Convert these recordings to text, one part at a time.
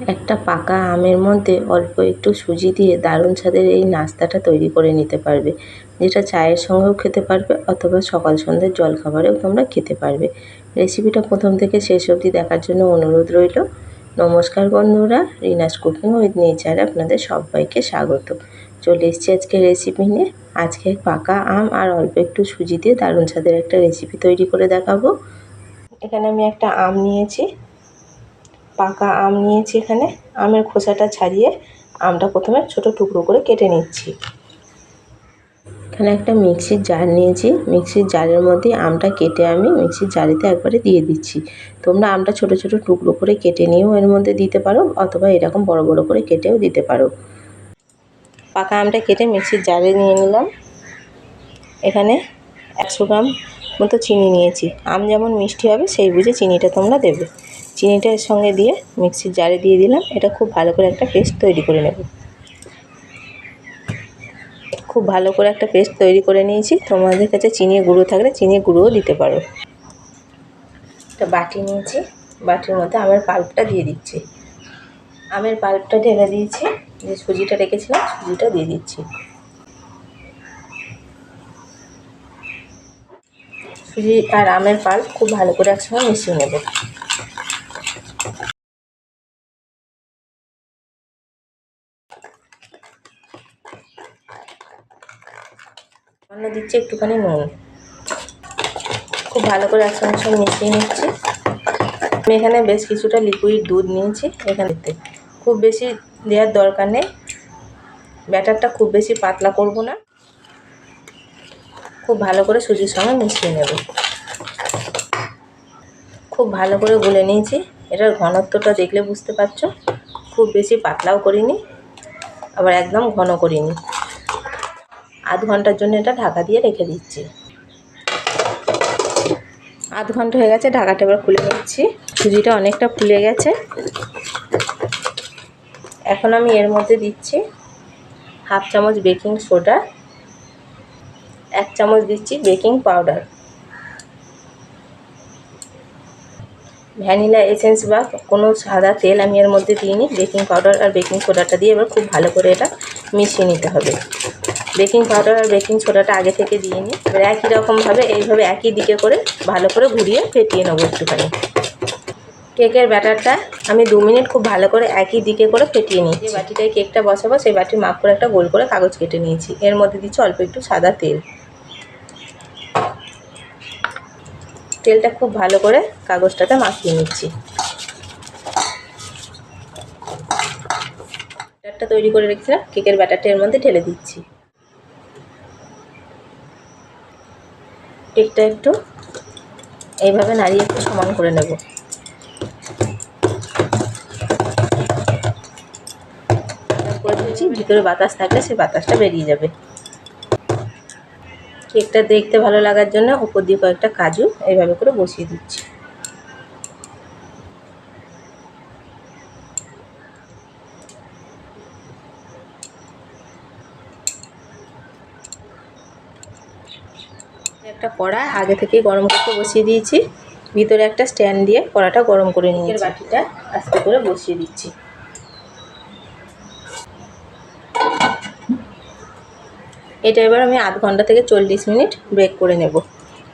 একটা পাকা আমের মধ্যে অল্প একটু সুজি দিয়ে দারুণ স্বাদের এই নাস্তাটা তৈরি করে নিতে পারবে, যেটা চায়ের সঙ্গেও খেতে পারবে অথবা সকাল সন্ধ্যের জলখাবারেও তোমরা খেতে পারবে। রেসিপিটা প্রথম থেকে শেষ অবধি দেখার জন্য অনুরোধ রইল। নমস্কার বন্ধুরা, রিনাস কুকিং উইথ নেচারে আপনাদের সবাইকে স্বাগত। চলে এসেছি আজকে রেসিপি নিয়ে। আজকে পাকা আম আর অল্প একটু সুজি দিয়ে দারুণ স্বাদের একটা রেসিপি তৈরি করে দেখাবো। এখানে আমি একটা আম নিয়েছি, পাকা আম নিয়েছি। এখানে আমের খোসাটা ছাড়িয়ে আমটা প্রথমে ছোট টুকরো করে কেটে নিচ্ছি। এখানে একটা মিক্সির জার নিয়েছি, মিক্সির জারের মধ্যে আমটা কেটে আমি মিক্সির জারেতে একবারে দিয়ে দিচ্ছি। তোমরা আমটা ছোট ছোট টুকরো করে কেটে নিয়েও এর মধ্যে দিতে পারো অথবা এরকম বড় বড় করে কেটেও দিতে পারো। পাকা আমটা কেটে মিক্সির জারে নিয়ে নিলাম। এখানে 100 গ্রাম মতো চিনি নিয়েছি। আম যেমন মিষ্টি হবে সেই বুঝে চিনিটা তোমরা দেবে। চিনিটা এর সঙ্গে দিয়ে মিক্সির জারে দিয়ে দিলাম। এটা খুব ভালো করে একটা পেস্ট তৈরি করে নেব। খুব ভালো করে একটা পেস্ট তৈরি করে নিয়েছি। তোমাদের কাছে চিনির গুঁড়ো থাকলে চিনির গুঁড়োও দিতে পারো। একটা বাটি নিয়েছি, বাটির মধ্যে আমের পাল্পটা দিয়ে দিচ্ছি। আমের পাল্পটা ঢেলে দিয়েছি, যে সুজিটা রেখেছিলাম সুজিটা দিয়ে দিচ্ছি। সুজি আর আমের পাল্প খুব ভালো করে একসঙ্গে মিশিয়ে নেব। দিচ্ছি একটুখানি নুন। খুব ভালো করে একসঙ্গে মিশিয়ে নিচ্ছি। আমি এখানে বেশ কিছুটা লিকুইড দুধ নিয়েছি। এখানে খুব বেশি দেওয়ার দরকার নেই, ব্যাটারটা খুব বেশি পাতলা করব না। খুব ভালো করে সুজির সঙ্গে মিশিয়ে নেব। খুব ভালো করে গুলে নিয়েছি। এটার ঘনত্বটা দেখলে বুঝতে পারছো, খুব বেশি পাতলাও করিনি আবার একদম ঘন করিনি। আধ ঘন্টার জন্য এটা ঢাকা দিয়ে রেখে দিচ্ছি। আধ ঘন্টা হয়ে গেছে, ঢাকাটা এবার খুলে নিচ্ছি। সুজিটা অনেকটা ফুলে গেছে। এখন আমি এর মধ্যে দিচ্ছি হাফ চামচ বেকিং সোডা, 1 চামচ দিচ্ছি বেকিং পাউডার, ভ্যানিলা এসেন্স বা কোনো সাদা তেল আমি এর মধ্যে দিইনি। বেকিং পাউডার আর বেকিং সোডাটা দিয়ে এবার খুব ভালো করে এটা মিশিয়ে নিতে হবে। বেকিং পাউডার আর বেকিং সোডাটা আগে থেকে দিয়ে নিই। এবার একই রকমভাবে এইভাবে একই দিকে করে ভালো করে ঘুরিয়ে ফেটিয়ে নেবো একটুখানি। কেকের ব্যাটারটা আমি 2 মিনিট খুব ভালো করে একই দিকে করে ফেটিয়ে নিই। যে বাটিটায় কেকটা বসাবো সেই বাটির মাপ করে একটা গোল করে কাগজ কেটে নিয়েছি। এর মধ্যে দিচ্ছি অল্প একটু সাদা তেল। তেলটা খুব ভালো করে কাগজটাতে মাখিয়ে নিচ্ছি। ব্যাটারটা তৈরি করে রেখেছিলাম, কেকের ব্যাটারটা এর মধ্যে ঢেলে দিচ্ছি। কেকটা একটু এইভাবে নাড়িয়ে একটু সমান করে নেব। করে দিচ্ছি, ভিতরে বাতাস থাকলে সেই বাতাসটা বেরিয়ে যাবে। কেকটা দেখতে ভালো লাগার জন্য উপর দিয়ে কয়েকটা কাজু এইভাবে করে বসিয়ে দিচ্ছি। একটা কড়া আগে থেকেই গরম করতে বসিয়ে দিয়েছি। ভিতরে একটা স্ট্যান্ড দিয়ে কড়াটা গরম করে নিয়ে বাটিটা আস্তে করে বসিয়ে দিচ্ছি। এটা এবার আমি আধ ঘন্টা থেকে 40 মিনিট বেক করে নেব।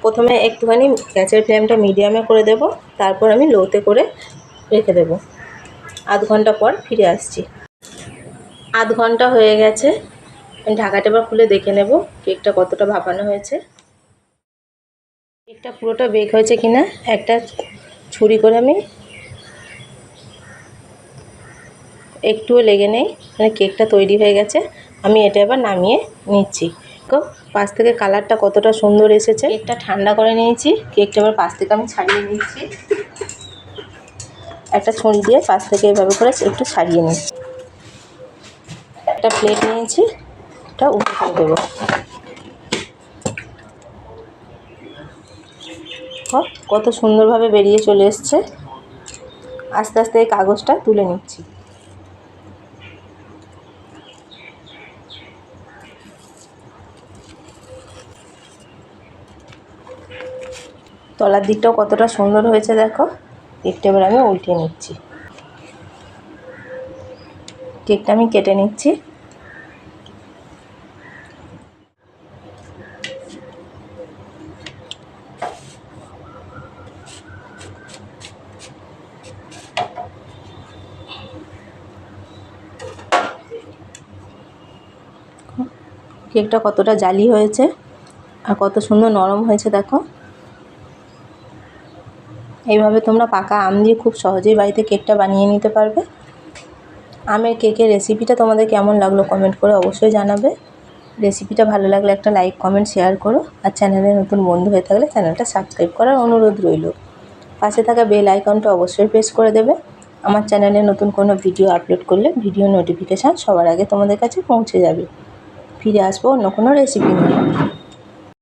প্রথমে একটুখানি গ্যাসের ফ্লেমটা মিডিয়ামে করে দেব, তারপর আমি লোতে করে রেখে দেব। আধ ঘন্টা পর ফিরে আসছি। আধ ঘন্টা হয়ে গেছে, ঢাকাটা এবার খুলে দেখে নেব কেকটা কতটা ভাপানো হয়েছে। কেকটা পুরোটা বেক হয়েছে কিনা একটা ছুরি করে আমি একটুও লেগে নেই, মানে কেকটা তৈরি হয়ে গেছে। আমি এটা এবার নামিয়ে নিচ্ছি। পাশ থেকে কালারটা কতটা সুন্দর এসেছে। কেকটা ঠান্ডা করে নিয়েছি, কেকটা এবার পাশ থেকে আমি ছাড়িয়ে নিচ্ছি। একটা ছুরি দিয়ে পাশ থেকে এভাবে করে একটু ছাড়িয়ে নিচ্ছি। একটা প্লেট নিয়েছি, এটা উল্টে করে দেবো। কত সুন্দরভাবে বেরিয়ে চলে এসছে। আস্তে আস্তে এই কাগজটা তুলে নিচ্ছি। তলার দিকটাও কতটা সুন্দর হয়েছে দেখো। কেকটা এবার আমি উল্টিয়ে নিচ্ছি। কেকটা আমি কেটে নিচ্ছি। কেকটা কতটা জালি হয়েছে আর কত সুন্দর নরম হয়েছে দেখো। এইভাবে তোমরা পাকা আম দিয়ে খুব সহজেই বাড়িতে কেকটা বানিয়ে নিতে পারবে। আমের কেকের রেসিপিটা তোমাদের কেমন লাগলো কমেন্ট করে অবশ্যই জানাবে। রেসিপিটা ভালো লাগলে একটা লাইক কমেন্ট শেয়ার করো, আর চ্যানেলে নতুন বন্ধু হয়ে থাকলে চ্যানেলটা সাবস্ক্রাইব করার অনুরোধ রইল। পাশে থাকা বেল আইকনটা অবশ্যই প্রেস করে দেবে। আমার চ্যানেলে নতুন কোনো ভিডিও আপলোড করলে ভিডিও নোটিফিকেশান সবার আগে তোমাদের কাছে পৌঁছে যাবে। ফিরে আসবো অন্য কোনো রেসিপি নিয়ে।